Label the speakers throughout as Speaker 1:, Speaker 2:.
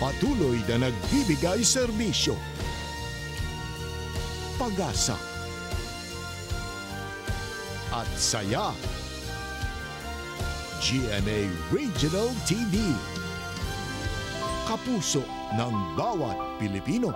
Speaker 1: Patuloy na nagbibigay serbisyo. Pag-asa at saya. GMA Regional TV. Kapuso ng bawat Pilipino.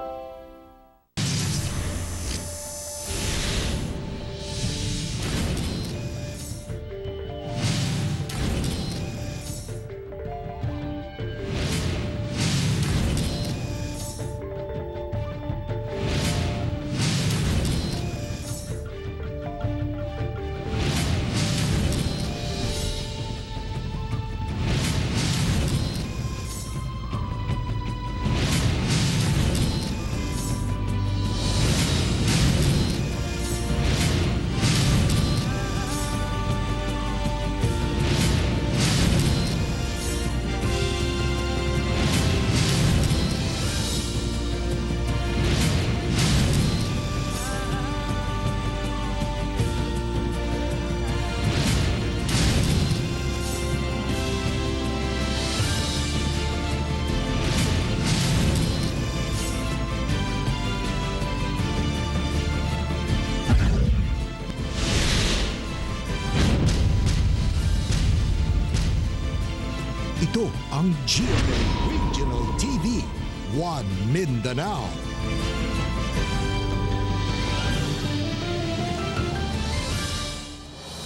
Speaker 1: Ito ang GMA Regional TV, One Mindanao.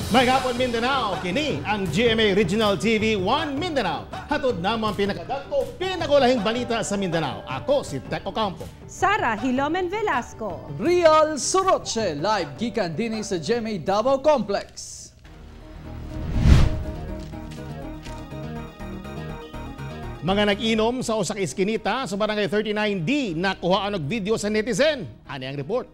Speaker 2: Magapon Mindanao, kini ang GMA Regional TV, One Mindanao. Hatod namang pinakadagko, pinakulahing balita sa Mindanao. Ako si Tec Ocampo.
Speaker 3: Sara Hilomen Velasco.
Speaker 4: Real Soroche, live gikan din sa GMA Davao Complex.
Speaker 2: Mga nag-inom sa usak iskinita sa barangay 39D nakuhaan og video sa netizen. Ano ang report?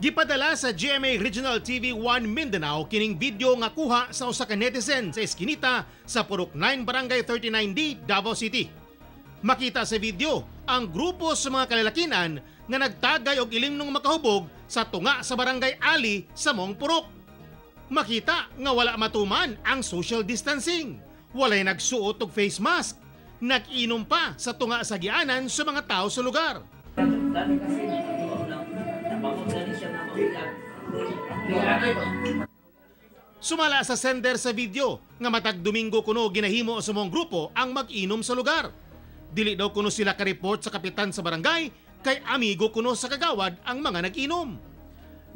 Speaker 2: Gipadala sa GMA Regional TV 1 Mindanao kining video nga kuha sa usa ka netizen sa iskinita sa Purok 9 Barangay 39D, Davao City. Makita sa video ang grupo sa mga kalalakinan nga nagtagay og ilimnong makahubog sa tunga sa barangay Ali sa Mong Purok. Makita nga wala matuman ang social distancing. Walay nagsuot og face mask. Nag-inom pa sa tunga sa gianan sa mga tao sa lugar. Sumala sa sender sa video nga matag Domingo kuno ginahimo sa mong grupo ang mag-inom sa lugar. Dili daw kuno sila ka-report sa kapitan sa barangay kay amigo kuno sa kagawad ang mga nag-inom.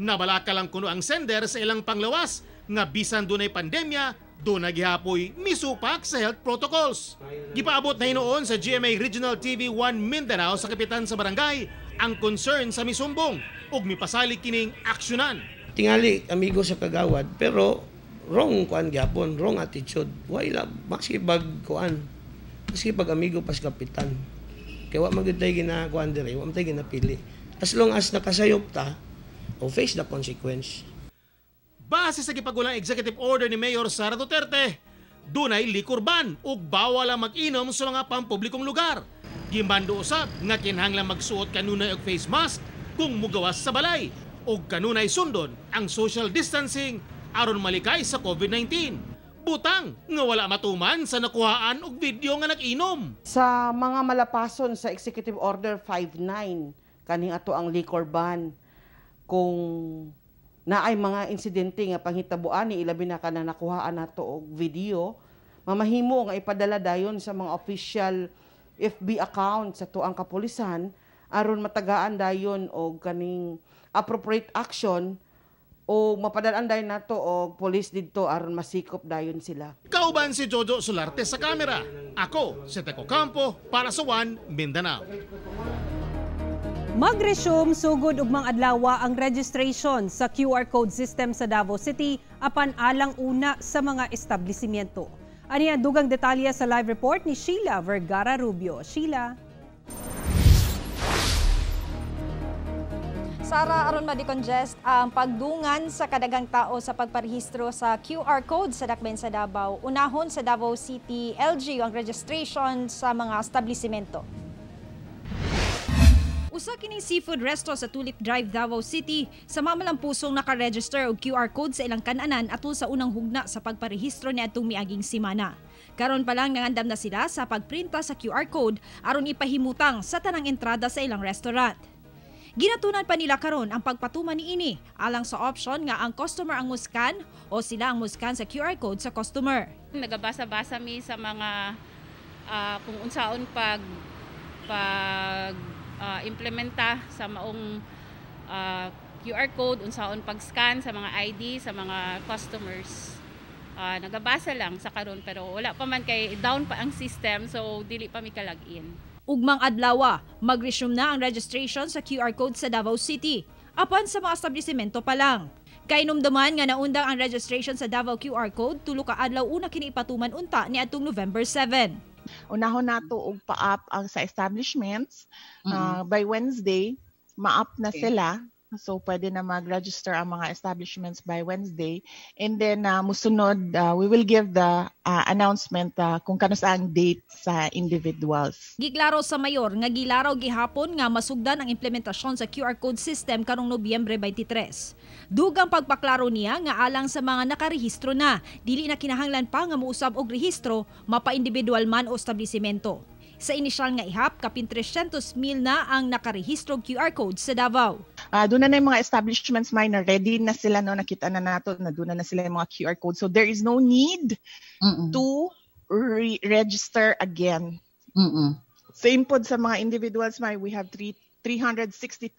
Speaker 2: Nabalaka lang kuno ang sender sa ilang panglawas nga bisan dunay pandemya doon nagihapoy misupak sa health protocols. Gipaabot na hinoon sa GMA Regional TV 1 Mindanao sa kapitan sa barangay ang concern sa misumbong ug mipasalig kining aksyonan.
Speaker 5: Tingali amigo sa kagawad pero wrong kuan gyapon, wrong attitude. Wala maski bag kuan. Maski pag amigo pas kapitan. Kaya wa magud tay ginakuan dire, wa tay ginapili. As long as nakasayop ta, o face the consequence.
Speaker 2: Base sa gipagulang executive order ni Mayor Sara Duterte, dunay liquor ban ug bawal ang mag-inom sa mga pampublikong lugar. Gimando usab nga kinahanglan magsuot kanunay og face mask kung mugawas sa balay ug kanunay sundon ang social distancing aron malikay sa COVID-19. Butang nga wala matuman sa nakuhaan og video nga nag-inom.
Speaker 6: Sa mga malapason sa Executive Order 59, kaning ato ang liquor ban, kung naay mga insidente nga panghitabuan ni ilabi na ka na nakuhaan nato og video, mamahimo nga ipadala dayon sa mga official FB account sa tuang kapulisan aron matagaan dayon og kaning appropriate action o mapadalaan dayon nato og police didto aron masikop dayon sila.
Speaker 2: Kauban si Jojo Solarte sa kamera. Ako si Tec Ocampo para sa One Mindanao.
Speaker 3: Mag-resume sugod ug mga adlaw ang registration sa QR code system sa Davao City apan alang una sa mga establishmento. Ani ang dugang detalye sa live report ni Sheila Vergara Rubio. Sheila.
Speaker 7: Sara, aron ma-decongest ang pagdungan sa kadagang tao sa pagparehistro sa QR code sa dakbayan sa Davao. Unahon sa Davao City LGU ang registration sa mga establishmento. Usa kining seafood resto sa Tulip Drive, Davao City, sa mamalang pusong naka-register og QR code sa ilang kan-anan atol sa unang hugna sa pagparehistro niadtong miaging semana. Karon pa lang nangandam na sila sa pagprinta sa QR code aron ipahimutang sa tanang entrada sa ilang restaurant. Ginatunan pa nila karon ang pagpatuman niini alang sa option nga ang customer ang muskan o sila ang muskan sa QR code sa customer.
Speaker 8: Nagabasa-basa mi sa mga kung unsaon pag implementa sa maong QR code, unsaon pag-scan sa mga ID sa mga customers. Nagabasa lang sa karon pero wala pa man kay down pa ang system so dili pa mi ka-login.
Speaker 7: Ugmang adlaw, mag-resume na ang registration sa QR code sa Davao City apan sa mga establishmento pa lang. Kainumduman nga naundang ang registration sa Davao QR code tulo ka adlaw una kini ipatuman unta niadtong November 7.
Speaker 9: Unahon nato og pa-up ang sa establishments by Wednesday, ma-up na sila. So pwede na mag-register ang mga establishments by Wednesday. And then musunod, we will give the announcement kung kano sa ang date sa individuals.
Speaker 7: Giklaro sa mayor nga gilaraw gihapon nga masugdan ang implementasyon sa QR code system karong Nobyembre 23. Dugang pagpaklaro niya nga alang sa mga nakarehistro na, dili na kinahanglan pa nga muusab og rehistro, mapa-individual man o establisimento. Sa inisyal nga ihap, kapin 300,000 na ang nakarehistro QR code sa Davao.
Speaker 9: Doon na yung mga establishments na ready na sila, no, nakita na nato na doon na sila yung mga QR code. So there is no need to register again. Same pod sa mga individuals, we have 360,000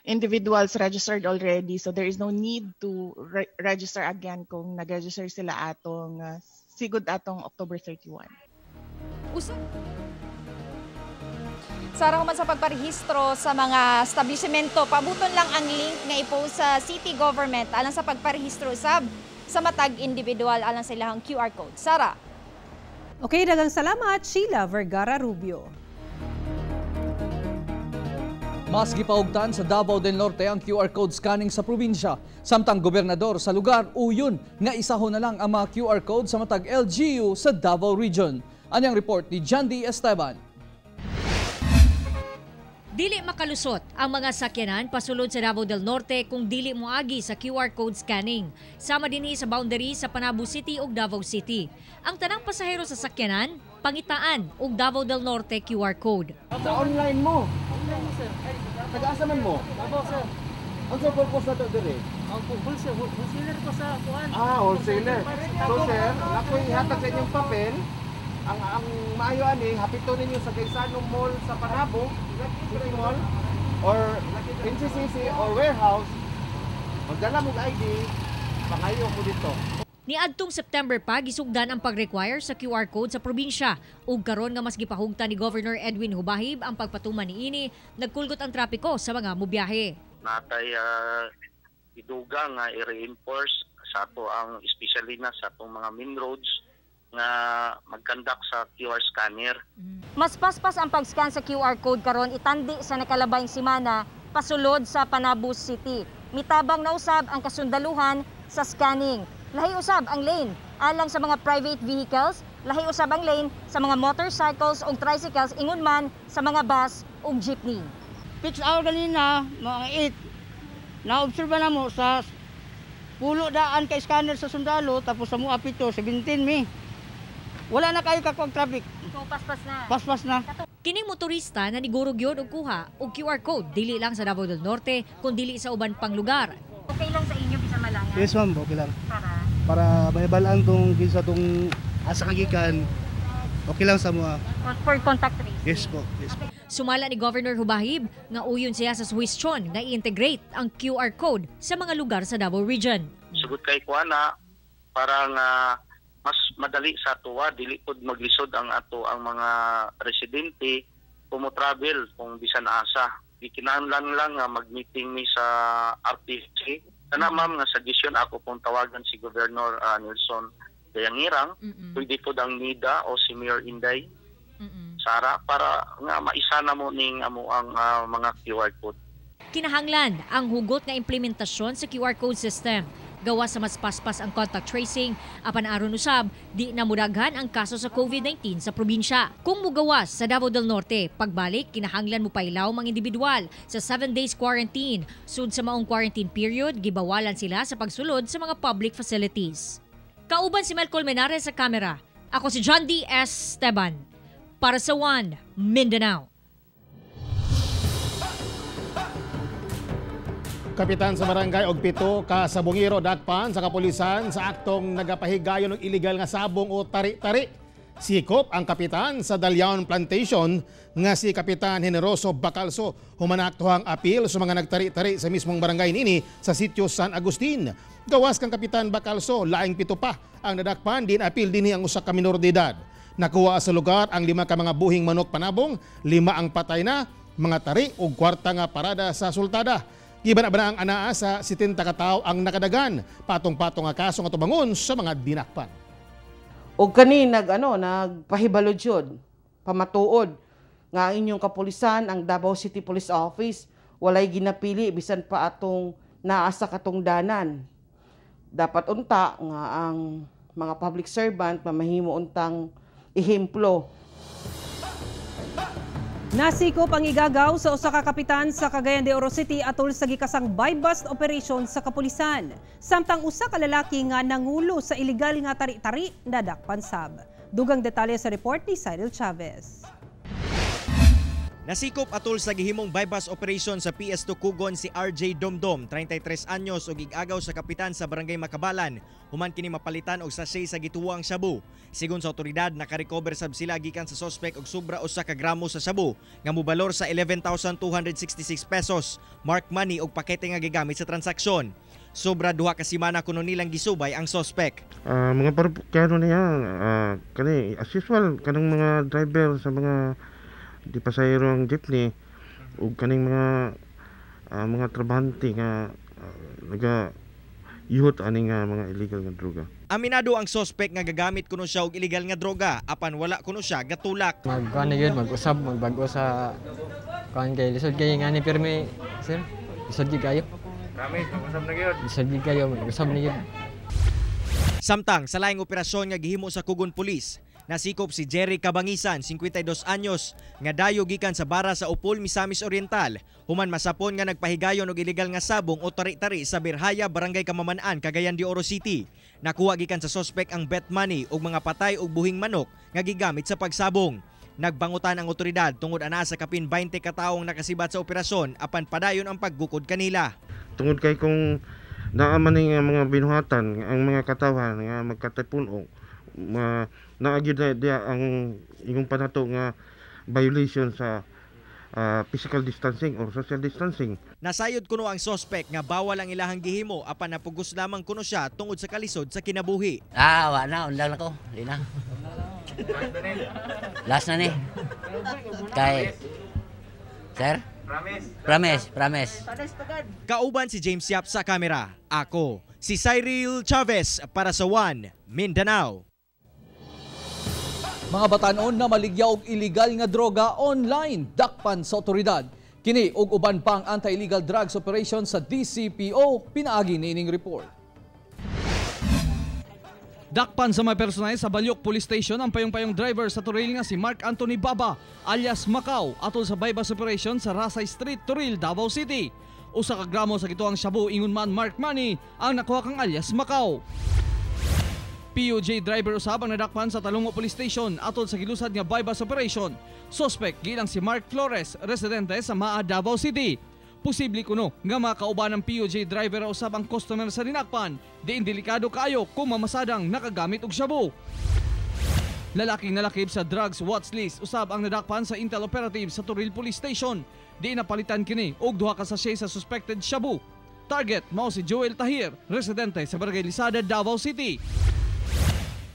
Speaker 9: individuals registered already. So there is no need to register again kung nag-register sila atong sigud atong October 31.
Speaker 7: Sara man sa pagparehistro sa mga establishmento, pabuton lang ang link nga ipost sa city government alang sa pagparehistro sa matag individual alang sa ilahang QR code. Sara.
Speaker 3: Okay, daghang salamat, Sheila Vergara Rubio.
Speaker 4: Mas gipaugtan sa Davao del Norte ang QR code scanning sa probinsya. Samtang gobernador sa lugar, uyon nga isahon na lang ang mga QR code sa matag LGU sa Davao Region. Anyang report ni John D. Esteban.
Speaker 10: Dili makalusot ang mga sakyanan pasulod sa Davao del Norte kung dili moagi sa QR code scanning. Sama dinhi sa boundary sa Panabo City ug Davao City. Ang tanang pasahero sa sakyanan, pangitaan ug Davao del Norte QR code.
Speaker 11: Sa online mo? Online sir. Taga-asa man mo? Davao sir. Ang sa purpose na ito dire? Wholesaler ko sa kuhan. Wholesaler. So sir, ako'y ihatag sa inyong papel. Ang maayo ani, hapito ninyo sa Gaysanong Mall sa Panabo, City Mall, or NCCC or warehouse. Magdala mong ID, pangayo mo dito.
Speaker 10: Niadtong September pa gisugdan ang pag-require sa QR code sa probinsya ug karon nga mas gipahugtan ni Governor Edwin Hubahib ang pagpatuman niini, nagkulgot ang trapiko sa mga mobiyahe.
Speaker 12: Natay iduga nga i-reinforce sa ato ang especially na sa atong mga main roads nga mag-conduct sa QR scanner.
Speaker 7: Mas paspas ang pag-scan sa QR code karon itandi sa nakalabayng semana pasulod sa Panabo City. Mitabang na usab ang kasundaluhan sa scanning. Lahi usab ang lane alang sa mga private vehicles, lahi usab ang lane sa mga motorcycles o tricycles, ingon man sa mga bus o jeepney.
Speaker 13: Fix hour ganina, mga 8. Naobserba na mo sa pulo daan kay scanner sa sundalo, tapos sa mga pito, 17 mi. Wala na kayo kakuang traffic.
Speaker 7: So paspas na.
Speaker 13: Paspas na.
Speaker 10: Kining motorista na nigurog yun og kuha og QR code dili lang sa Davao del Norte kun dili sa uban pang lugar.
Speaker 7: Okay lang sa inyo bisa malangan?
Speaker 11: Yes ma'am, okay lang. Para bayabalaan tong kinsa tong asa kagikan. Okay lang sa mga.
Speaker 7: For contact tracing?
Speaker 11: Yes po. Yes po.
Speaker 10: Sumala ni Governor Hubahib nga uyon siya sa suwestyon na i-integrate ang QR code sa mga lugar sa Davao Region.
Speaker 12: Sugod kay kuana para nga mas madali sa tuwa, dili pod maglisod ang ato ang mga residente travel kung bisan asa. Ikinahanglan lang nga mag-meeting mi sa RTC. Kana ma'am nga suggestion ako pong tawagan si Governor Nelson Dayangirang, pwede pod ang NIDA o si Mayor Inday Sara para nga maisana mo ning amo ang mga QR code.
Speaker 10: Kinahanglan ang hugot nga implementasyon sa QR code system. Gawa sa mas paspas ang contact tracing, apan aron usab, di na mudaghan ang kaso sa COVID-19 sa probinsya. Kung mugawas sa Davao del Norte, pagbalik, kinahanglan mo pailaw mga individual sa 7 days quarantine. Sud sa maong quarantine period, gibawalan sila sa pagsulod sa mga public facilities. Kauban si Mel Colmenares sa kamera. Ako si John D. Esteban. Para sa One Mindanao.
Speaker 2: Kapitan sa barangay og 7 ka sabongero dakpan sa kapulisan sa aktong nagapahigayon ng illegal nga sabong o tari-tari. Sikop ang kapitan sa Dalyaon Plantation nga si Kapitan Generoso Bacalso humanaktuhang apil sa mga nagtari-tari sa mismong barangay nini sa sitio San Agustin. Gawas kang Kapitan Bacalso, laing 7 pa ang nadakpan din apil dinhi ang usa ka minor de edad. Nakuha sa lugar ang 5 ka mga buhing manok panabong, 5 ang patay na, mga tari ug kwarta nga parada sa sultada. Giban na ang anaa sa 70 ka tawo ang nakadagan, patong-patong nga kaso nga tubangon sa mga dinakpan.
Speaker 6: O kani nagpahibalod yun, pamatuod nga ang inyong kapulisan, ang Davao City Police Office, walay ginapili bisan pa atong naasa katong danan. Dapat unta nga ang mga public servant mamahimo untang ehemplo.
Speaker 3: Nasikop ang igagaw sa usa ka kapitan sa Cagayan de Oro City atol sa gikasang buy-bust operation sa kapulisan. Samtang usa ka lalaki nga nangulo sa illegal nga tari-tari nadakpan sab. Dugang detalye sa report ni Cyril Chavez.
Speaker 14: Nasikop atol sa gihimong buy-bust operation sa PS2 Kugon si RJ Domdom, 33 anyos ug igagaw sa kapitan sa Barangay Makabalan. Human kini mapalitan og sachet sa gituwang shabu. Sigon sa otoridad, nakarecover sab sila gikan sa suspect og sobra usa ka gramo sa shabu nga mobalor sa 11,266 pesos, mark money ug pakete nga gigamit sa transaksyon. Sobra 2 ka semana kuno nilang gisubay ang suspect.
Speaker 15: Mga kano niya kani as usual kanang mga driver sa mga di pasahero ang jeepney ug kaning mga trabahante nga naga yuhot ani nga mga illegal nga droga.
Speaker 14: Aminado ang suspect nga gagamit kuno siya og illegal nga droga apan wala kuno siya gatulak.
Speaker 16: Mag-usab magbago sa kan kay lisod kay nga ni pirmi sir. Lisod gyud kayo.
Speaker 14: Promise mag-usab na gyud.
Speaker 16: Lisod gyud kayo mag-usab na gyud.
Speaker 14: Samtang sa laing operasyon nga gihimo sa Kugon Police, nasikop si Jerry Cabangisan, 52 anyos, nga dayo gikan sa bara sa Upol, Misamis Oriental. Human masapon nga nagpahigayon og illegal nga sabong o tari-tari sa Birhaya, Barangay Kamaman-an, Cagayan de Oro City. Nakuha gikan sa suspect ang bet money ug mga patay ug buhing manok nga gigamit sa pagsabong. Nagbangutan ang otoridad tungod ana sa kapin 20 ka taong nakasibat sa operasyon apan padayon ang paggukod kanila.
Speaker 15: Tungod kay kung naaman nga mga binuhatan ang mga katawan nga magkatipuno naagid na dia ang ingong panato nga violation sa physical distancing or social distancing.
Speaker 14: Nasayod kuno ang suspect nga bawal ang ilahang gihimo apan napugos lamang kuno siya tungod sa kalisod sa kinabuhi.
Speaker 17: Wa na undang nako, di na. Last na ni. Kay Sir? Promise.
Speaker 14: Kauban si James Yap sa kamera. Ako si Cyril Chavez para sa One Mindanao.
Speaker 4: Mga batanon na maligya og illegal nga droga online dakpan sa otoridad. Kini og uban pang anti-illegal drugs operation sa DCPO pinaagi nining report. Dakpan sa mga personay sa Balyok Police Station ang payong-payong driver sa Toril nga si Mark Anthony Baba alias Macau atol sa buy-bust operation sa Rasay Street, Toril, Davao City. Usa ka gramo sa gituang shabu ingon man mark money ang nakuha kang alias Macau. POJ driver usab ang nadakpan sa Talungo Police Station atol sa gilusad nga buy-bust operation. Suspect gilang si Mark Flores, residente sa Maa, Davao City. Posible kuno nga makauban ng POJ driver usab ang customer sa dinakpan. Diin delikado kaayo kung mamasadang nakagamit og shabu. Lalaking nalakip sa drugs watch list usab ang nadakpan sa Intel Operative sa Toril Police Station. Diin napalitan kini og 2 ka sachet sa suspected shabu. Target mao si Joel Tahir, residente sa Barangay Lisada, Davao City.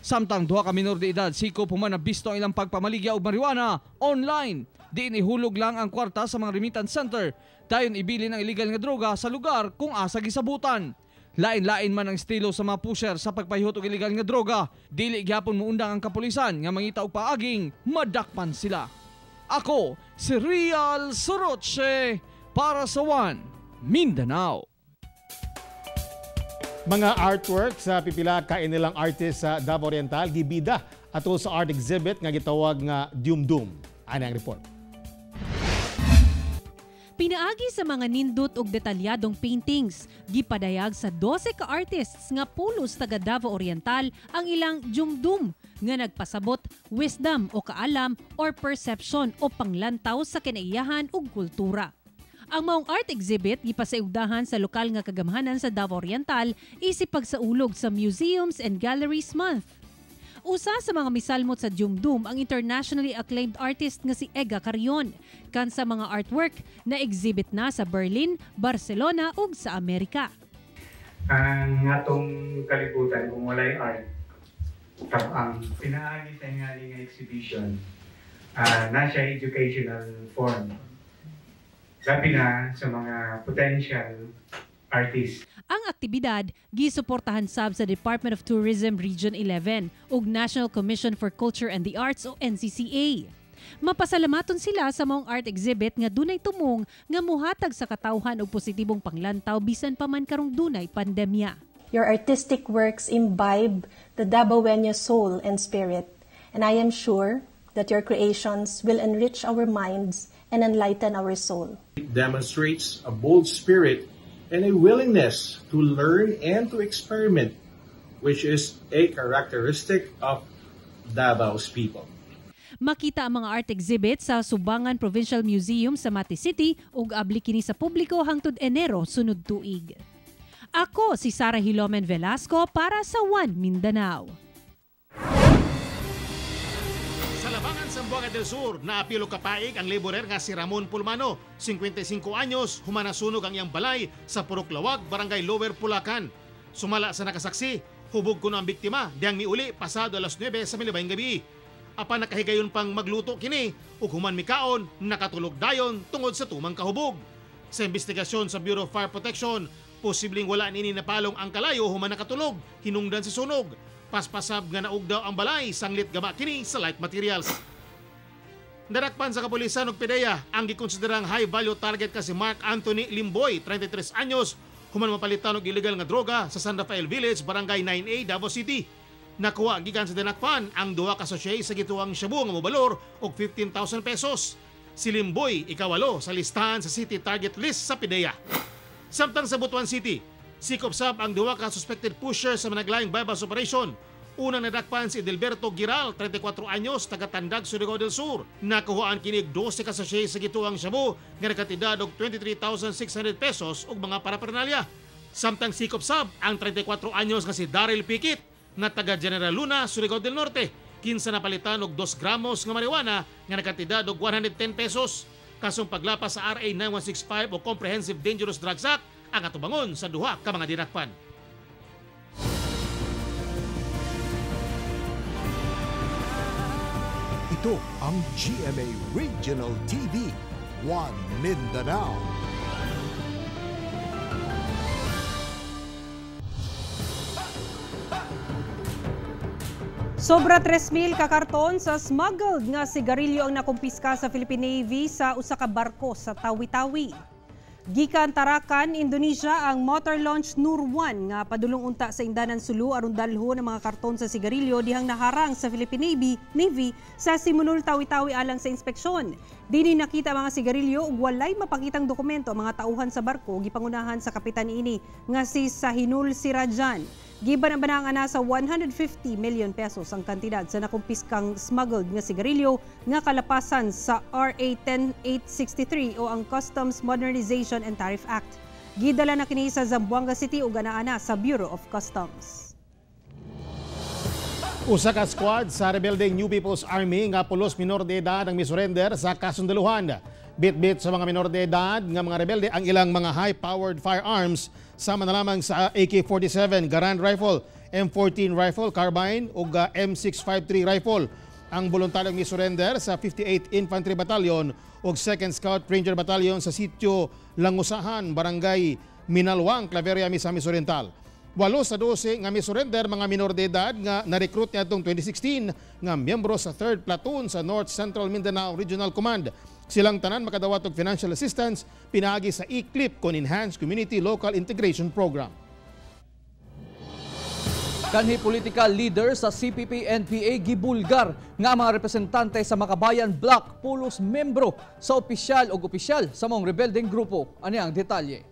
Speaker 4: Samtang 2 ka minor de edad sikop human na bisto ang ilang pagpamaligya og marijuana online. Diin ihulog lang ang kwarta sa mga remittance center. Dayon ibilin ang illegal nga droga sa lugar kung asa gisabutan. Lain-lain man ang estilo sa mga pusher sa pagpahihot og illegal nga droga. Dili gyapon muundang ang kapulisan nga mangita og paaging madakpan sila. Ako si Real Soroche para sa One Mindanao.
Speaker 2: Mga artwork sa pipila ka inilang artist sa Davao Oriental gibida atol sa art exhibit nga gitawag nga Dum Dum. Ani ang report.
Speaker 3: Pinaagi sa mga nindot ug detalyadong paintings, gipadayag sa 12 ka artists nga pulos taga Davao Oriental ang ilang jumdum nga nagpasabot wisdom o kaalam or perception o panglantaw sa kinaiyahan ug kultura. Ang maong art exhibit gipasayugdahan sa lokal nga kagamhanan sa Davao Oriental isip pagsaulog sa Museums and Galleries Month. Usa sa mga misalmot sa Jumdum ang internationally acclaimed artist nga si Ega Carrion, kan sa mga artwork na exhibit na sa Berlin, Barcelona ug sa Amerika.
Speaker 18: Ang atong kalibutan kung walay art, ang pinaagi sa nga exhibition na siya educational form. Labi na sa mga potential artists.
Speaker 3: Ang aktibidad gisuportahan sab sa Department of Tourism Region 11 ug National Commission for Culture and the Arts o NCCA. Mapasalamaton sila sa maong art exhibit nga dunay tumong nga muhatag sa katawhan og positibong panglantaw bisan pa man karong dunay pandemya.
Speaker 19: Your artistic works imbibe the Dabawenyo soul and spirit, and I am sure that your creations will enrich our minds and enlighten our soul.
Speaker 20: It demonstrates a bold spirit and a willingness to learn and to experiment, which is a characteristic of Davao's people.
Speaker 3: Makita ang mga art exhibit sa Subangan Provincial Museum sa Mati City ug abli kini sa publiko hangtod Enero sunod tuig. Ako si Sara Hilomen Velasco para sa One Mindanao.
Speaker 2: Sa Labangan, Zamboanga del Sur, naapilo kapaig ang laborer nga si Ramon Pulmano, 55 anyos, humanasunog ang iyang balay sa Puruklawag, Barangay Lower Pulacan. Sumala sa nakasaksi, hubog kuno ang biktima, diyang miuli pasado alas 9 sa milibayng gabi. Apan nakahigayon pang magluto kini, ug human mikaon, nakatulog dayon tungod sa tumang kahubog. Sa investigasyon sa Bureau of Fire Protection, posibleng wala nini napalong ang kalayo human nakatulog, hinungdan sa sunog. Paspasab nga naug daw ang balay, sanglit gaba kini sa light materials. Narakpan sa kapulisan ug PDEA ang gikonsiderang high value target kasi Mark Anthony Limboy, 33 anyos, human mapalitan og illegal nga droga sa San Rafael Village, Barangay 9A, Davao City. Nakuha gikan sa dinakpan ang duha ka sachet sa gituang shabu nga mobalor og 15,000 pesos. Si Limboy ikawalo sa listahan sa city target list sa PDEA. Samtang sa Butuan City, sikop sab ang duha ka suspected pusher sa managlayang bypass operation. Unang nadakpan si Delberto Giral, 34 anyos, taga Tandag, Surigao del Sur. Nakuhaan kinig 12 ka sachet sa gituang shabu nga nakatidad og 23,600 pesos ug mga paraphernalia. Samtang sikop sab ang 34 anyos nga si Daryl Pikit na taga General Luna, Surigao del Norte. Kinsa napalitan og 2 gramos nga marijuana nga nakatidad og 110 pesos. Kasong paglapas sa RA 9165 o Comprehensive Dangerous Drugs Act ang atubangon sa duha ka mga dinakpan.
Speaker 1: Ito ang GMA Regional TV, One Mindanao.
Speaker 3: Sobra 3,000 ka karton sa smuggled nga sigarilyo ang nakumpiska sa Philippine Navy sa usa ka barko sa Tawi-Tawi. Gikan Tarakan, Indonesia ang motor launch Nur 1 nga padulong unta sa Indanan Sulu aron dalho ng mga karton sa sigarilyo dihang naharang sa Philippine Navy sa Simunul Tawi-Tawi alang sa inspeksyon. Dini nakita mga sigarilyo ug walay mapakitang dokumento ang mga tauhan sa barko gipangunahan sa kapitan ini nga si Sahinul Sirajan. Gibanang ana sa 150 million pesos ang kantidad sa nakumpiskang smuggled nga sigarilyo nga kalapasan sa RA 10863 o ang Customs Modernization and Tariff Act. Gidala na kini sa Zamboanga City ug ana sa Bureau of Customs.
Speaker 2: Usa ka squad sa rebelding New People's Army nga pulos minor de edad ang misurrender sa kasundaluhan. Bit-bit sa mga minor de edad nga mga rebelde ang ilang mga high-powered firearms sama na lamang sa AK-47 Garand Rifle, M14 Rifle Carbine ug M653 Rifle. Ang voluntaryong misurrender sa 58 Infantry Battalion ug 2nd Scout Ranger Battalion sa sitio Langusahan, Barangay Minalwang, Claveria, Misamis Oriental. 8 sa 12 nga misurrender mga minor de edad nga na-recruit niya itong 2016 nga miyembro sa 3rd Platoon sa North Central Mindanao Regional Command. Silang tanan makadawat og financial assistance pinaagi sa ECLIP kon Enhanced Community Local Integration Program.
Speaker 4: Kanhi political leader sa CPP-NPA gibulgar nga mga representante sa Makabayan Bloc pulos membro sa opisyal sa mong rebelding grupo. Ani ang detalye.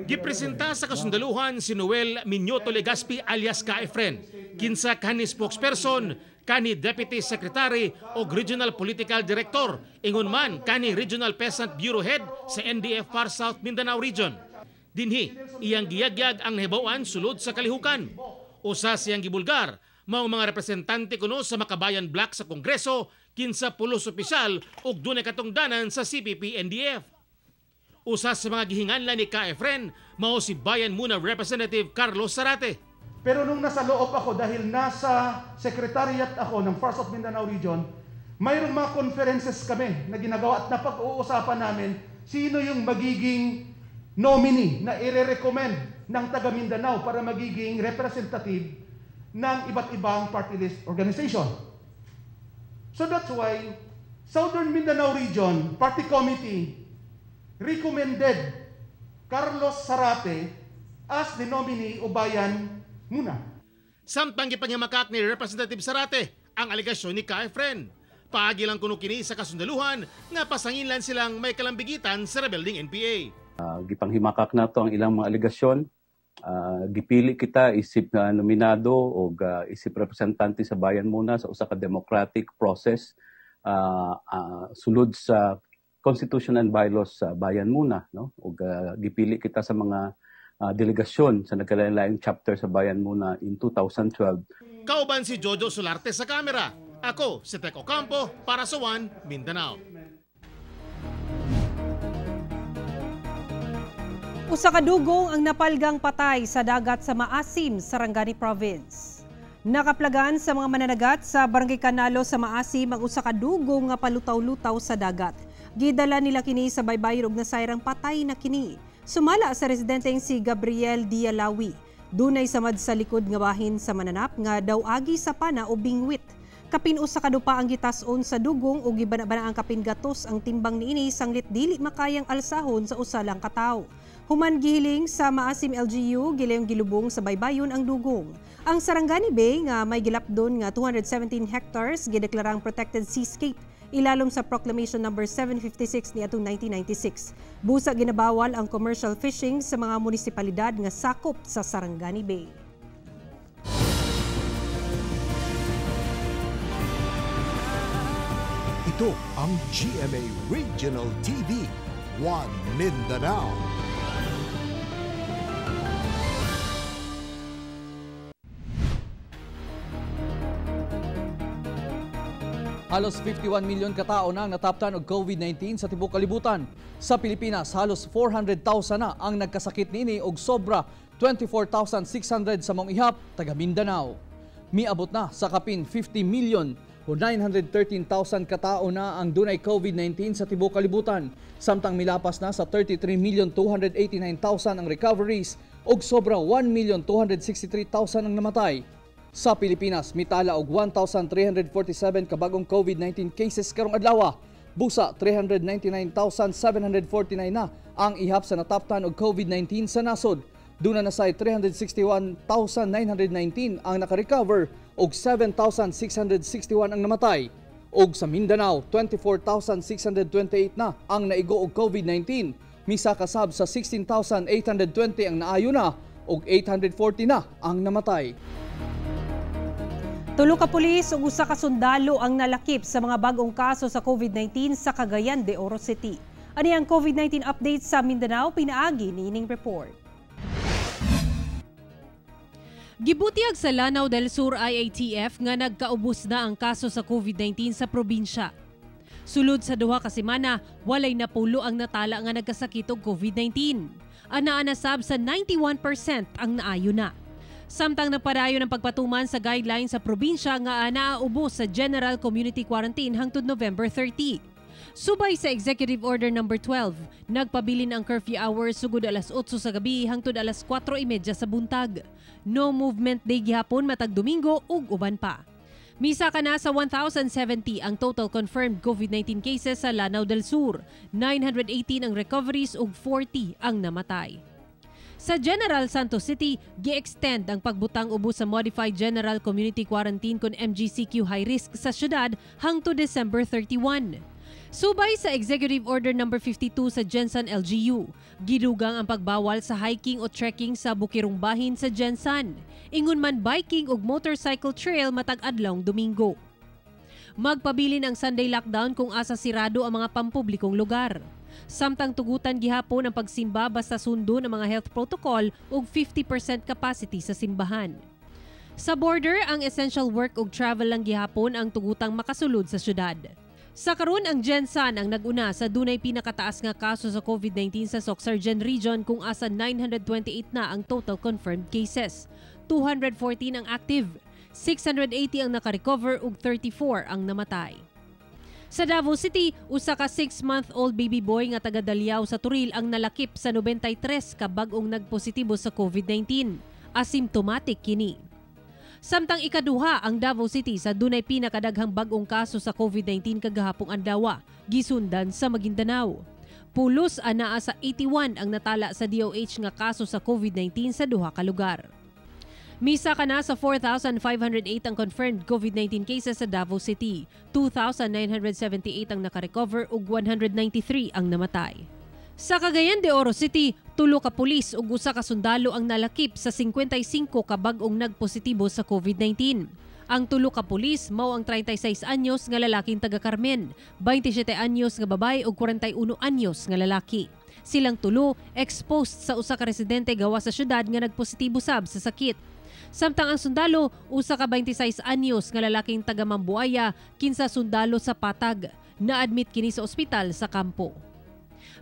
Speaker 2: Gipresenta sa kasundaluhan si Noel Minyoto Legaspi alias Ka-Efren, kinsa kani spokesperson, kani Deputy Secretary o Regional Political Director, ingon man kani Regional Peasant Bureau Head sa NDF Far South Mindanao Region. Dinhi, iyang giyagyag ang nahibawan sulod sa kalihukan. Usa siyang gibulgar, mao mga representante kuno sa Makabayan Bloc sa Kongreso, kinsa pulos opisyal ug dunay katungdanan sa CPP-NDF. Usa sa mga gihinganlan ni Ka-Efren, mao si Bayan Muna Representative Carlos Zarate.
Speaker 21: Pero nung nasa loob ako, dahil nasa secretariat ako ng Far South Mindanao Region, mayroong mga conferences kami na ginagawa at napag-uusapan namin sino yung magiging nominee na ire-recommend ng taga Mindanao para magiging representative ng iba't ibang party list organization. So that's why Southern Mindanao Region Party Committee recommended Carlos Zarate as the nominee o Bayan Muna.
Speaker 2: Samtang gipanghimakak ni Representative Zarate ang alegasyon ni Ka-Efren. Paagi lang kuno kini sa kasundaluhan nga pasanginlan silang may kalambigitan sa rebelding NPA.
Speaker 22: Gipanghimakak nato ang ilang mga alegasyon. Gipili kita isip nominado o isip representante sa Bayan Muna sa usa ka democratic process sulod sa Constitution and Bylaws sa Bayan Muna, no? O gipili kita sa mga delegasyon sa nagkalain-laing chapter sa Bayan Muna in 2012.
Speaker 2: Kauban si Jojo Solarte sa kamera. Ako si Tek Ocampo para sa One Mindanao.
Speaker 3: Usa ka dugong ang napalgang patay sa dagat sa Maasim, Sarangani Province. Nakaplagan sa mga mananagat sa Barangay Canalo sa Maasim ang usa ka dugong nga palutaw-lutaw sa dagat. Gidala nila kini sa baybayon ug nasayrang patay na kini. Sumala sa residenteng si Gabriel Dialawi. Dunay samad sa likod nga bahin sa mananap nga daw agi sa pana o bingwit. Kapin usa ka dupa ang gitas-on sa dugong ug gibana-bana ang kapin gatos ang timbang niini sanglit dili makayang alsahon sa usa lang ka tawo. Human gihiling sa Maasim LGU, gilayong gilubong sa baybayon ang dugong. Ang Sarangani Bay nga may gilapdon nga 217 hectares gideklarang protected seascape ilalom sa Proclamation No. 756 niadtong 1996. Busa ginabawal ang commercial fishing sa mga munisipalidad nga sakop sa Sarangani Bay.
Speaker 1: Ito ang GMA Regional TV, One Mindanao.
Speaker 4: Halos 51 milyon katao na ang nataptan og COVID-19 sa tibuok kalibutan. Sa Pilipinas, halos 400,000 na ang nagkasakit niini og sobra 24,600 sa mong ihap taga Mindanao. Miabot na sa kapin 50 milyon o 913,000 katao na ang dunay COVID-19 sa tibuok kalibutan. Samtang milapas na sa 33,289,000 ang recoveries og sobra 1,263,000 ang namatay. Sa Pilipinas, mitala og 1,347 ka bagong COVID-19 cases karong adlaw. Busa 399,749 na ang ihap sa nataptan og COVID-19 sa nasod. Duna na say 361,919 ang naka-recover og 7,661 ang namatay. Og sa Mindanao, 24,628 na ang naigo og COVID-19. Misa kasab sa 16,820 ang naayo na og 840 na ang namatay.
Speaker 3: Tulo ka pulis ug usa ka sundalo ang nalakip sa mga bagong kaso sa COVID-19 sa Cagayan de Oro City. Ani ang COVID-19 update sa Mindanao, pinaagi niining report.
Speaker 23: Gibutiag sa Lanao del Sur IATF nga nagkaubos na ang kaso sa COVID-19 sa probinsya. Sulod sa duha ka semana, walay napulo ang natala nga nagkasakit og COVID-19. Anaa na sab sa 91% ang naayo na. Samtang napadayon ang pagpatuman sa guidelines sa probinsya nga naaubos sa General Community Quarantine hangtod November 30. Subay sa Executive Order No. 12, nagpabilin ang curfew hours sugod alas 8 sa gabi hangtod alas 4:30 sa buntag. No movement day gihapon matag Domingo ug uban pa. Misa ka na sa 1,070 ang total confirmed COVID-19 cases sa Lanao del Sur, 918 ang recoveries ug 40 ang namatay. Sa General Santos City, gi-extend ang pagbutang ubos sa Modified General Community Quarantine kon MGCQ high risk sa syudad hangtod December 31. Subay sa Executive Order No. 52 sa Gensan LGU, gidugang ang pagbawal sa hiking o trekking sa bukirong bahin sa Gensan, ingon man biking ug motorcycle trail matag adlawng Domingo. Magpabilin ang Sunday lockdown kung asa sirado ang mga pampublikong lugar. Samtang tugutan gihapon ang pagsimba basta sundo ng mga health protocol ug 50% capacity sa simbahan. Sa border, ang essential work ug travel lang gihapon ang tugutang makasulod sa syudad. Sa karon, ang Gensan ang naguna sa dunay pinakataas nga kaso sa COVID-19 sa Soc-Sargen Region kung asa 928 na ang total confirmed cases. 214 ang active, 680 ang nakarecover ug 34 ang namatay. Sa Davao City, usa ka 6-month-old baby boy nga taga Daliao sa Turil ang nalakip sa 93 ka bag-ong nagpositibo sa COVID-19. Asymptomatic kini. Samtang ikaduha ang Davao City sa dunay pinakadaghang bag-ong kaso sa COVID-19 kagahapong adlaw, gisundan sa Maguindanao. Pulos anaa sa 81 ang natala sa DOH nga kaso sa COVID-19 sa duha ka lugar. Misa ka na sa 4,508 ang confirmed COVID-19 cases sa Davao City, 2,978 ang nakarecover ug 193 ang namatay. Sa Cagayan de Oro City, 3 ka pulis ug 1 ka sundalo ang nalakip sa 55 ka bag-ong nagpositibo sa COVID-19. Ang 3 ka pulis mao ang 36 anyos nga lalaking taga Carmen, 27 anyos nga babae ug 41 anyos nga lalaki. Silang 3 exposed sa usa ka residente gawa sa syudad nga nagpositibo sab sa sakit. Samtang ang sundalo, usa ka 26 anyos nga lalaking taga Mambuaya, kinsa sundalo sa Patag, na-admit kini sa ospital sa kampo.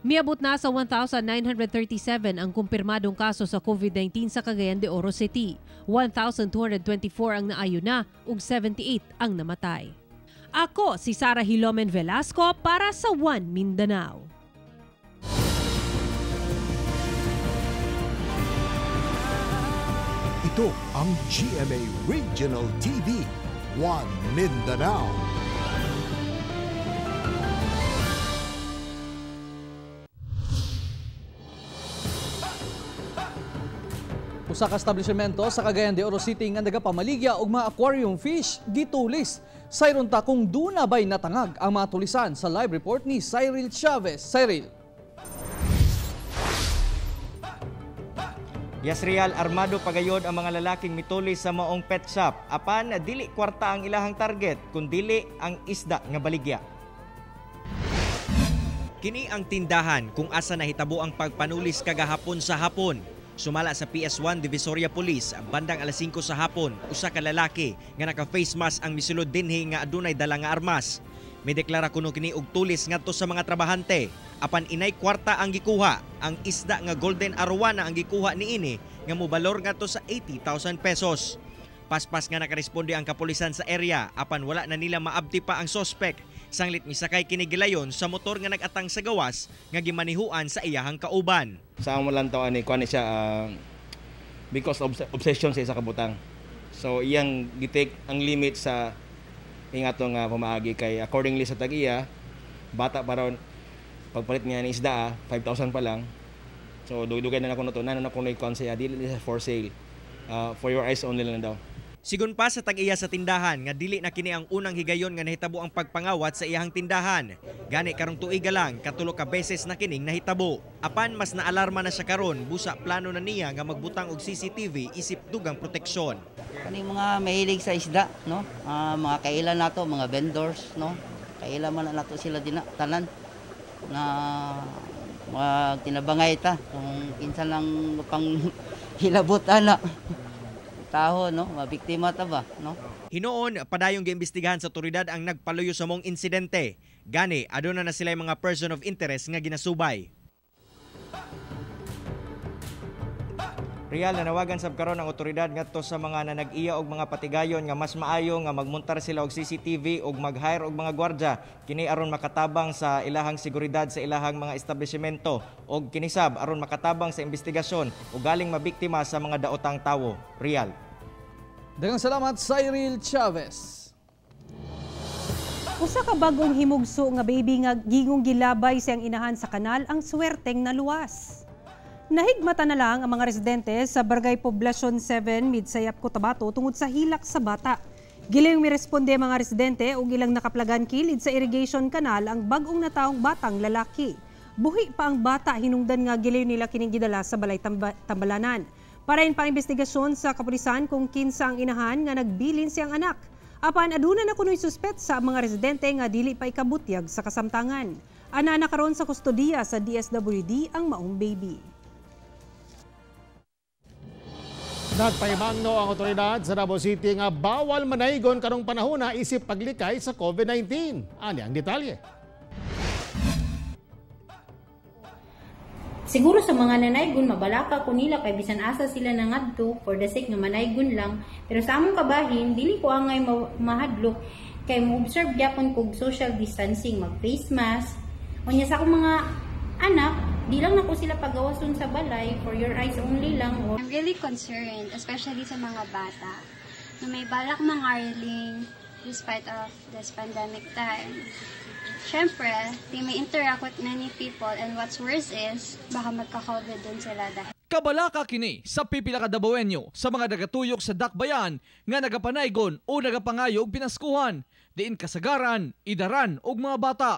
Speaker 23: Miabot na sa 1,937 ang kumpirmadong kaso sa COVID-19 sa Cagayan de Oro City. 1,224 ang naayo na ug 78 ang namatay. Ako si Sara Hilomen Velasco para sa One Mindanao.
Speaker 1: Ito ang GMA Regional TV, One Mindanao.
Speaker 4: Usa ka establishmento sa Cagayan de Oro City nga nagapamaligya og mga aquarium fish gitulis. Sayron ta kung duna bay natangag ang mga tulisan sa live report ni Cyril Chavez. Cyril.
Speaker 14: Yasrial, armado pagayod ang mga lalaking mitulis sa maong pet shop. Apan dili kwarta ang ilahang target kun dili ang isda nga baligya. Kini ang tindahan kung asa nahitabo ang pagpanulis kagahapon sa hapon. Sumala sa PS1 Divisoria Police bandang alas 5 sa hapon, usa ka lalaki nga naka-face mask ang misulod dinhi nga adunay dala nga armas. May deklara kuno kini og tulis ngadto sa mga trabahante. Apan inay kwarta ang gikuha, ang isda nga golden arowana ang gikuha niini nga mobalor ngadto sa 80,000 pesos. Paspas nga nakaresponde ang kapulisan sa area, apan wala na nila maabti pa ang suspect. Sanglit misakay kini gilayon sa motor nga nag-atang sa gawas nga gimanihuan sa iyahang kauban.
Speaker 5: Sa amo lang taon ni kuan siya because of obsession sa isa ka butang. So iyang gitake ang limit sa ingato nga pamaagi kay accordingly sa tag-iya bata pa ron pagpalit niya ni isda 5,000 pa lang. So dugay na ako nuto na kuno ikon siya dili for sale. For your eyes only lang daw.
Speaker 14: Sigun pa sa tag-iya sa tindahan nga dili na kini ang unang higayon nga nahitabo ang pagpangawat sa iyang tindahan. Gani karong tuiga lang katulo ka beses na kining nahitabo. Apan mas naalarma na siya karon busa plano na niya nga magbutang og CCTV isip dugang proteksyon.
Speaker 8: Kaning mga mahilig sa isda, no? Mga kailan nato, mga vendors, no? Kailan man nato sila tanan na magtinabangay ta kung kinsa lang pang hilabot ana. Taho, no? Mabiktima ta ba, no?
Speaker 14: Hinoon, padayong giimbestigahan sa otoridad ang nagpaluyo sa mong insidente. Gani, aduna na sila mga person of interest nga ginasubay. Real, nanawagan sab karon ang otoridad ngadto sa mga nanag-iya og mga patigayon nga mas maayo nga magmontar sila og CCTV og mag-hire og mga gwardya kini aron makatabang sa ilahang seguridad sa ilahang mga establishmento og kinisab aron makatabang sa investigasyon ug galing mabiktima sa mga daotang tawo. Real.
Speaker 4: Daghang salamat Cyril Chavez.
Speaker 3: Usa ka bagong himugso nga baby nga gingong gilabay siyang inahan sa kanal ang swerteng naluwas. Nahigmata na lang ang mga residente sa Barangay Poblacion 7, Midsayap, Cotabato tungod sa hilak sa bata. Giling miresponde mga residente o ilang nakaplagan kilid sa irrigation canal ang bagong nataong batang lalaki. Buhi pa ang bata hinungdan nga giling nila kining gidala sa balay Tambalanan. Parain pang investigasyon sa kapulisan kung kinsa ang inahan nga nagbilin siyang anak. Apan aduna na kunoy suspet sa mga residente nga dili pa ikabutyag sa kasamtangan. Ana na karon sa kustodiya sa DSWD ang maong baby.
Speaker 2: Nagpahimangno ang otoridad sa Davao City nga bawal manaygon karong panahon na isip paglikay sa COVID-19. Ani ang detalye.
Speaker 7: Siguro sa mga nanaygon, mabalaka ko nila kay bisan asa sila nangadto for the sake nga manaygon lang. Pero sa among kabahin, dili ko angay mahadlok kay mo-observe gyapon kog social distancing, mag-face mask. Unya sa akong mga anak, di lang na ko sila pagawason sa balay, for your eyes only lang.
Speaker 9: I'm really concerned, especially sa mga bata, na may balak mangaroling despite of this pandemic time. Siyempre, they may interact with many people and what's worse is, baka magka-COVID din sila dahil.
Speaker 4: Kabalaka kini sa pipila ka Dabawenyo sa mga nagatuyok sa dakbayan nga nagapanaygon o nagapangayog pinaskuhan, diin kasagaran, idaran og mga bata.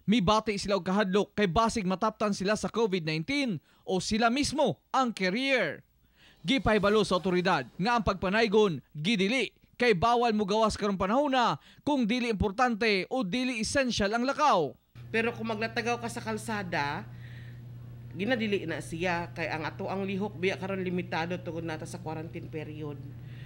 Speaker 4: Mibati sila og kahadlok kay basig mataptan sila sa COVID-19 o sila mismo ang carrier. Gipahibalo sa otoridad nga ang pagpanaygon gidili kay bawal mo gawas karong panahon na kung dili importante o dili essential ang lakaw.
Speaker 13: Pero kung maglatagaw ka sa kalsada, ginadili na siya kay ang ato ang lihok biya karon limitado tungod nata sa quarantine period.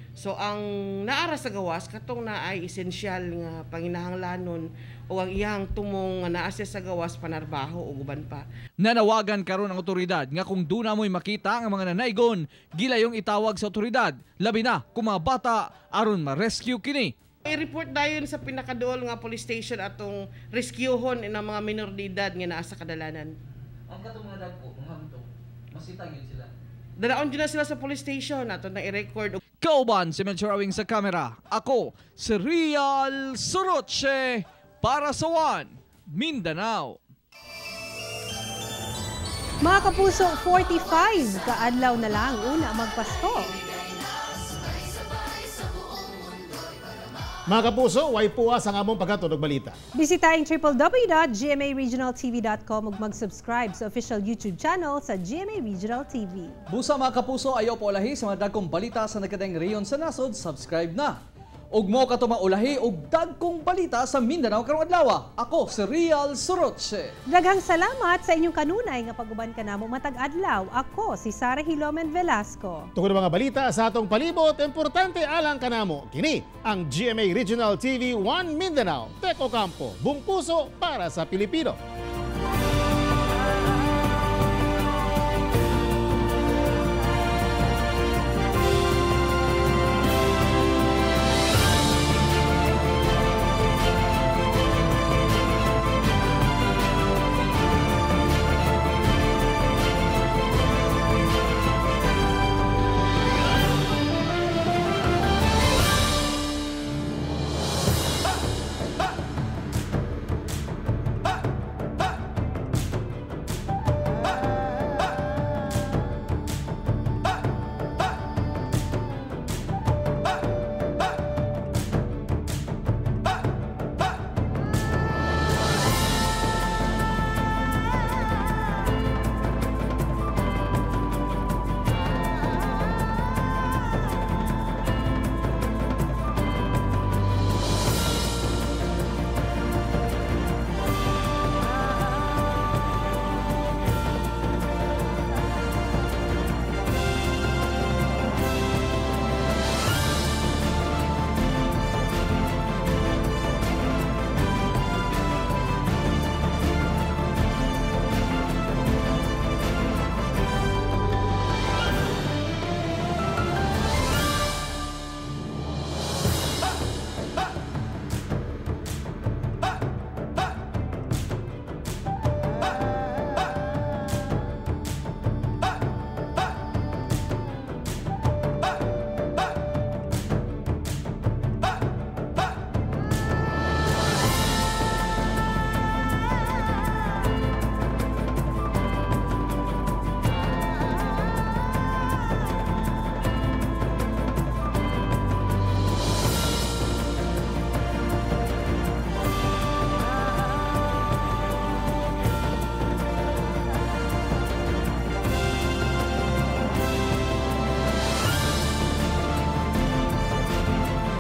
Speaker 13: So ang naara sa gawas katong naay essential nga panginahanglanon o ang iyang tumong nga naa sa gawas panarbaho o uban pa.
Speaker 4: Nanawagan karon ang otoridad nga kung duna mo'y makita ang mga nanaygon, gilayong itawag sa otoridad, labi na kung mga bata aron ma-rescue kini.
Speaker 13: I-report dayon sa pinakaduol nga police station atong rescuehon ng mga minor de edad nga naa sa kadalanan.
Speaker 4: Ang katong mga dagko, mga masitag yun sila.
Speaker 13: Dalaon dyan na sila sa police station ato na i-record.
Speaker 4: Kauban si Melchor Awing sa kamera. Ako, si Rial Soroche para sa One Mindanao.
Speaker 3: Mga kapuso, 45 kaadlaw na lang una magpasko.
Speaker 2: Mga kapuso, way puwas ang among pagkatunog balita.
Speaker 3: Bisitahin www.gmaregionaltv.com ug mag-subscribe sa official YouTube channel sa GMA Regional TV.
Speaker 4: Busa mga kapuso, ayaw po ulahi sa mga dagkong balita sa nagkadang reyon sa nasod, subscribe na. Ug mo ka ulahi og dagkong balita sa Mindanao karong adlaw. Ako si Rial Soroche.
Speaker 3: Daghang salamat sa inyong kanunay nga pag-uban kanamo matag adlaw. Ako si Sara Hilomen Velasco.
Speaker 2: Tungod mga balita sa atong palibot, importante alang kanamo. Kini ang GMA Regional TV 1 Mindanao. Teko Campo, buong puso para sa Pilipino.